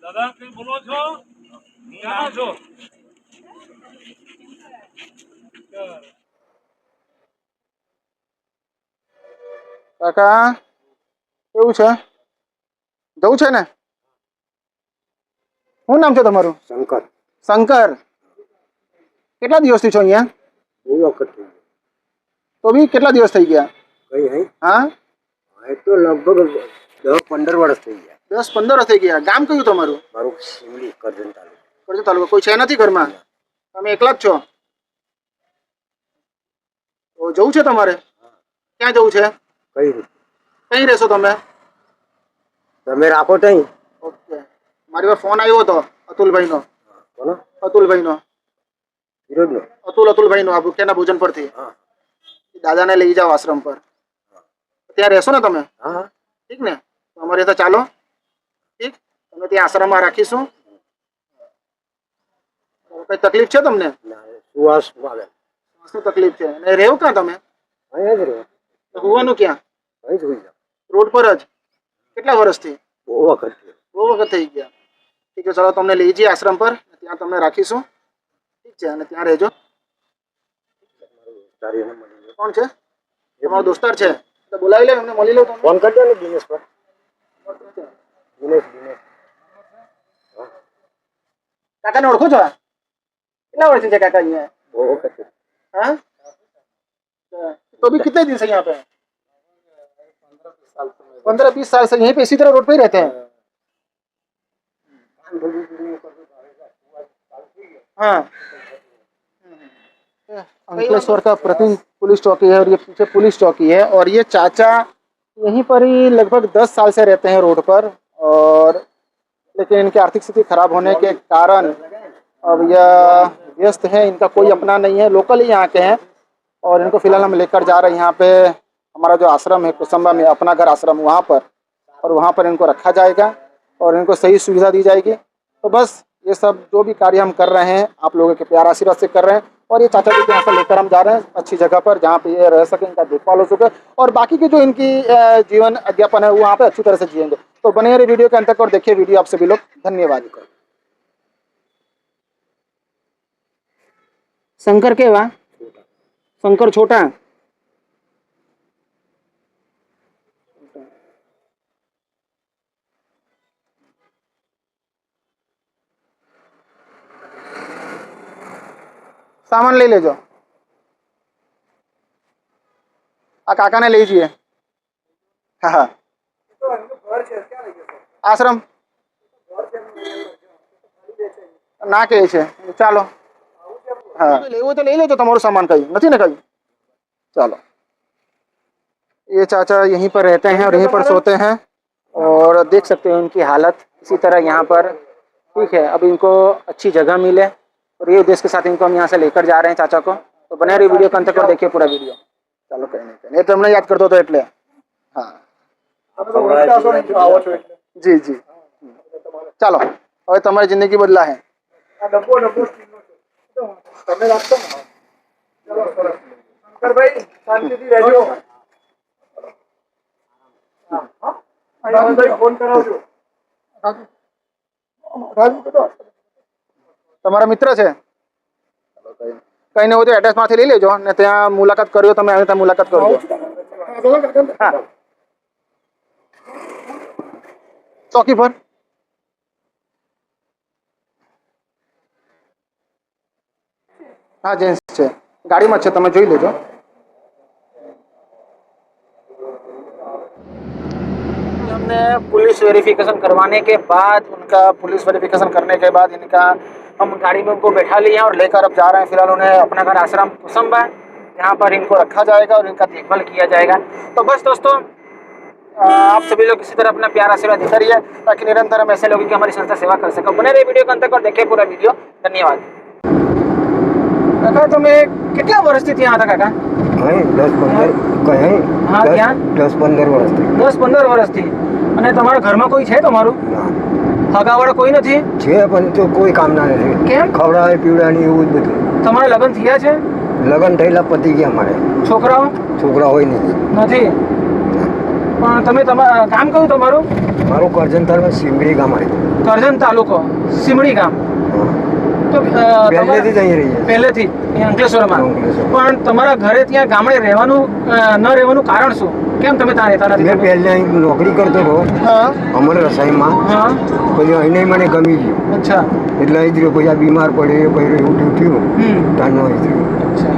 દાદા કઈ બોલો છો? ક્યાં છો? કાકા કેવું છે? જવું છે ને? શું નામ છે તમારું? શંકર. શંકર, કેટલા દિવસથી છો અહીંયા? બહુ વખત થઈ ગયો. તો બી કેટલા દિવસ થઈ ગયા? કઈ હે? હા, એ તો લગભગ 10-15 વર્ષ થઈ ગયા. 10-15 વર્ષ થઈ ગયા. ગામ કયું તમારું? મારું સિમલી કરજણ તાલુકો. કરજણ તાલુકો. કોઈ છે નથી ઘરમાં? તમે એકલા જ છો? તો જવું છે તમારે? ક્યાં જવું છે? કઈ રીતે કઈ રહેશો તમે? તમે રાખો તઈ. ઓકે, મારી પાસે ફોન આવ્યો હતો અતુલભાઈનો. કોનો? અતુલભાઈનો. વિરોધનો. અતુલભાઈનો આ ભૂખ્યાના ભોજન પરથી. હા દાદાને લઈ જાઓ આશ્રમ પર. ત્યાં રહેશો ને તમે? હા. ઠીક ને? તો અમારે તો ચાલો. ઠીક, તમે ત્યાં આશ્રમમાં રાખીશું. કઈ તકલીફ છે તમને? સુવાસ આવે. શું તકલીફ છે? અને રહેવું ક્યાં તમે? અહીંયા જ રહે. હોવાનું ક્યાં? અહીં જ હોઈ જાવ. રોડ પર જ? કેટલા વર્ષથી? બહુ વખત થયો. બહુ વખત થઈ ગયા. ઠીક છે, ચાલો તમને લઈ જઈએ આશ્રમ પર. ત્યાં તમને રાખીશું. ઠીક છે, અને ત્યાં રહેજો. તારીને મળી ગયો. કોણ છે? તમારો દોસ્તાર છે? તો બોલાવી લે, એમને મળી લો તમે. ફોન કરજો ને દિનેશ પર. દિનેશ. કાકાને ઓળખો છો? કેટલા વર્ષથી છે કાકા અહીંયા? બહુ વખત. हाँ, तो अभी कितने दिन से यहाँ पे? 15-20 साल से यहीं पे इसी तरह रोड पे ही रहते हैं? हाँ, अंकलेश्वर का प्रतिदिन पुलिस चौकी है और ये पीछे पुलिस चौकी है। और ये चाचा यहीं पर ही लगभग 10 साल से रहते हैं रोड पर। और लेकिन इनकी आर्थिक स्थिति खराब होने के कारण अब यह व्यस्त है, इनका कोई अपना नहीं है, लोकल ही यहाँ के हैं। और इनको फिलहाल हम लेकर जा रहे हैं यहाँ पे हमारा जो आश्रम है कुसुम्बा में, अपना घर आश्रम वहाँ पर, और वहाँ पर इनको रखा जाएगा और इनको सही सुविधा दी जाएगी। तो बस ये सब जो भी कार्य हम कर रहे हैं आप लोगों के प्यार आशीर्वाद से कर रहे हैं। और ये चाचा जी को यहाँ से लेकर हम जा रहे हैं अच्छी जगह पर जहाँ पे ये रह सके, इनका देखभाल हो सके और बाकी की जो इनकी जीवन अध्यापन है वो वहाँ पे अच्छी तरह से जिएंगे। तो बने रहिए वीडियो के अंत तक और देखिए वीडियो आप सभी लोग। धन्यवाद। शंकर के वा शंकर छोटा सामान ले लेजो। आ काका ने लीजिए। हाँ हाँ, आश्रम ना के छे चालो। हाँ, लेवो तो ले लेजो तमारो सामान कहीं नहीं ना कहीं। चलो, ये चाचा यहीं पर रहते हैं और यहीं पर सोते हैं और देख सकते हैं इनकी हालत इसी तरह यहाँ पर। ठीक है, अब इनको अच्छी जगह मिले और ये उद्देश्य के साथ इनको हम यहाँ से लेकर जा रहे हैं चाचा को। तो बने रहिए वीडियो के अंत तक और देखिए पूरा वीडियो। चलो, कहीं नहीं તમને યાદ કરતો હતો એટલે। હા જી જી, ચાલો હવે તમારી જિંદગી બદલા है। તમે રાખશો ને? ચલો સરસ। શંકરભાઈ શાંતિથી રહેજો। હા હા, ભાઈ ફોન કરાવજો। તમારા મિત્ર છે? કઈ નહીં હોય તો એડ્રેસ માંથી લઈ લેજો ને ત્યાં મુલાકાત કર્યો તમે આવે ત્યાં મુલાકાત કરજો। હા, ચોકી પર। हाँ जेंट्स है, गाड़ी में તમે જોઈ લેજો। हमने पुलिस वेरिफिकेशन करवाने के बाद पुलिस वेरिफिकेशन करने के बाद इनका हम गाड़ी में उनको बैठा लिए हैं और लेकर अब जा रहे हैं फिलहाल उन्हें अपना घर आश्रम कुसुम्बा, यहाँ पर इनको रखा जाएगा और इनका देखभाल किया जाएगा। तो बस दोस्तों, आप सभी लोग इसी तरह अपना प्यार आशीर्वाद देते रहिए ताकि निरंतर हम ऐसे लोगों की हमारी संस्था सेवा कर सके। बने रहिए वीडियो के अंत तक और देखिए पूरा वीडियो। धन्यवाद। काका તમે કેટલા વર્ષથી ત્યાં હતા કાકા? અહીં 10-15 કઈ હા ત્યાં 10-15 વર્ષથી 10-15 વર્ષથી। અને તમારા ઘરમાં કોઈ છે તમારું? ના હગાવાળા કોઈ નથી? છે પણ તો કોઈ કામના નથી। કેમ? ખવડાવે પીવડાની એવું જ બધું। તમારા લગ્ન થયા છે? લગ્ન થયેલા પતી ગયા મારે। છોકરાઓ? છોકરા હોય નહીં। નથી? પણ તમે તમારા ગામ કયું તમારું? મારું કરજણ તાલુકા સિમડી ગામ આવે. કરજણ તાલુકો સિમડી ગામ. તો પહેલેથી જ અહીં રહીએ. પહેલેથી અહીંયા અંકલેશ્વરમાં. અંકલેશ્વર. પણ તમારા ઘરે ત્યાં ગામડે રહેવાનું ન રહેવાનું કારણ શું? કેમ તમે ત્યાં રહેતા મેં નથી? પહેલે અહીં નોકરી કરતો હતો હા અમર રસાઈમાં. હા પછી અહીં મને ગમી ગયું અચ્છા એટલે અહીં જ રહ્યો. પછી આ બીમાર પડે પછી એવું થયું ત્યાંનો અહીં જ રહ્યો. અચ્છા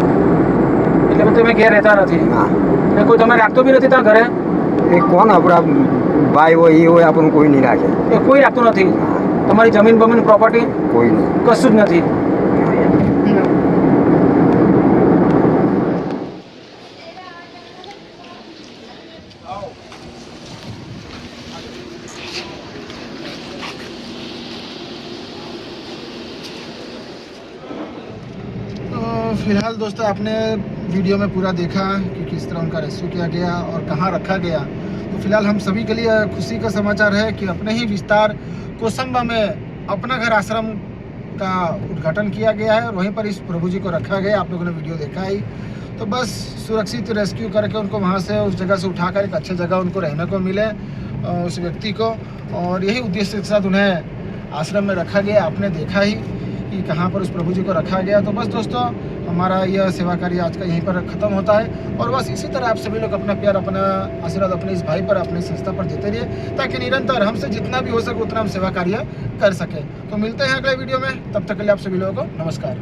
એટલે તમે ઘેર રહેતા નથી ના ને કોઈ તમે રાખતો બી નથી ત્યાં ઘરે? એ કોણ આપણા ભાઈ હોય એ હોય આપણને કોઈ નહીં રાખે. એ કોઈ રાખતું નથી? તમારી જમીન બમીન પ્રોપર્ટી કોઈ નહીં. કશું જ નથી? फिलहाल दोस्तों आपने वीडियो में पूरा देखा कि किस तरह उनका रेस्क्यू किया गया और कहाँ रखा गया। तो फिलहाल हम सभी के लिए खुशी का समाचार है कि अपने ही विस्तार कोसंबा में अपना घर आश्रम का उद्घाटन किया गया है और वहीं पर इस प्रभु जी को रखा गया। आप लोगों ने वीडियो देखा ही। तो बस सुरक्षित रेस्क्यू करके उनको वहाँ से उस जगह से उठाकर एक अच्छी जगह उनको रहने को मिले उस व्यक्ति को, और यही उद्देश्य के साथ उन्हें आश्रम में रखा गया। आपने देखा ही कि कहाँ पर उस प्रभु जी को रखा गया। तो बस दोस्तों हमारा यह सेवा कार्य आज का यहीं पर ख़त्म होता है और बस इसी तरह आप सभी लोग अपना प्यार अपना आशीर्वाद अपने इस भाई पर अपनी संस्था पर देते रहिए ताकि निरंतर हमसे जितना भी हो सके उतना हम सेवा कार्य कर सकें। तो मिलते हैं अगले वीडियो में, तब तक के लिए आप सभी लोगों को नमस्कार।